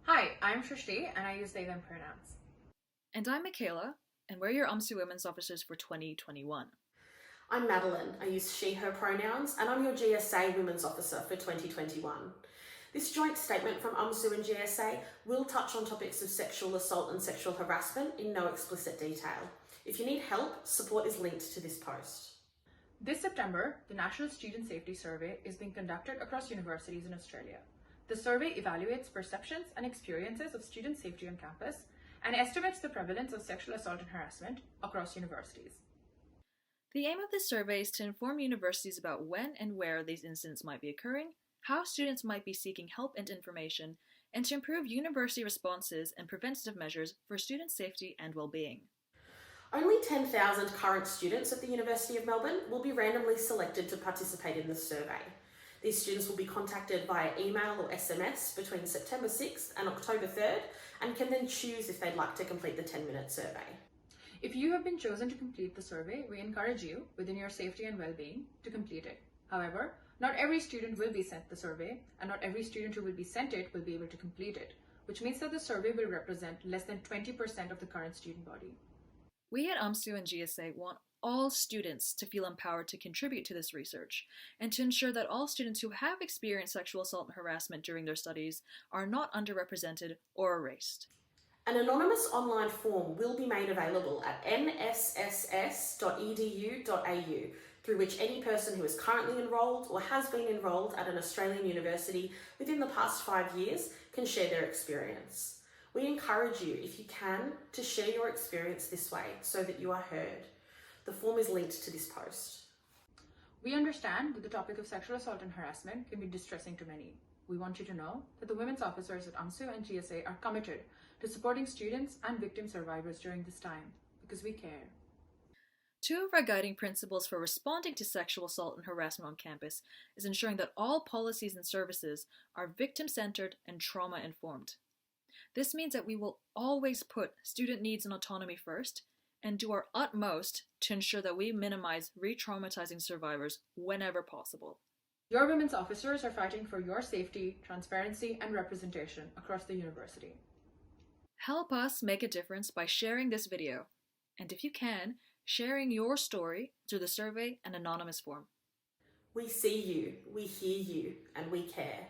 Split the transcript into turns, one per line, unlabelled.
Hi, I'm Shrishti and I use they them pronouns.
And I'm Michaela, and we're your UMSU Women's Officers for 2021.
I'm Madeleine, I use she, her pronouns, and I'm your GSA Women's Officer for 2021. This joint statement from UMSU and GSA will touch on topics of sexual assault and sexual harassment in no explicit detail. If you need help, support is linked to this post.
This September, the National Student Safety Survey is being conducted across universities in Australia. The survey evaluates perceptions and experiences of student safety on campus and estimates the prevalence of sexual assault and harassment across universities.
The aim of this survey is to inform universities about when and where these incidents might be occurring, how students might be seeking help and information, and to improve university responses and preventative measures for student safety and well-being.
Only 10,000 current students at the University of Melbourne will be randomly selected to participate in the survey. These students will be contacted via email or SMS between September 6th and October 3rd and can then choose if they'd like to complete the 10-minute survey.
If you have been chosen to complete the survey, we encourage you, within your safety and well-being, to complete it. However, not every student will be sent the survey, and not every student who will be sent it will be able to complete it, which means that the survey will represent less than 20% of the current student body.
We at UMSU and GSA want all students to feel empowered to contribute to this research, and to ensure that all students who have experienced sexual assault and harassment during their studies are not underrepresented or erased.
An anonymous online form will be made available at nSSS.edu.au, through which any person who is currently enrolled or has been enrolled at an Australian university within the past 5 years can share their experience. We encourage you, if you can, to share your experience this way so that you are heard. The form is linked to this post.
We understand that the topic of sexual assault and harassment can be distressing to many. We want you to know that the women's officers at UMSU and GSA are committed to supporting students and victim survivors during this time, because we care.
Two of our guiding principles for responding to sexual assault and harassment on campus is ensuring that all policies and services are victim-centered and trauma-informed. This means that we will always put student needs and autonomy first, and do our utmost to ensure that we minimize re-traumatizing survivors whenever possible.
Your women's officers are fighting for your safety, transparency, and representation across the university.
Help us make a difference by sharing this video, and if you can, sharing your story through the survey and anonymous form.
We see you, we hear you, and we care.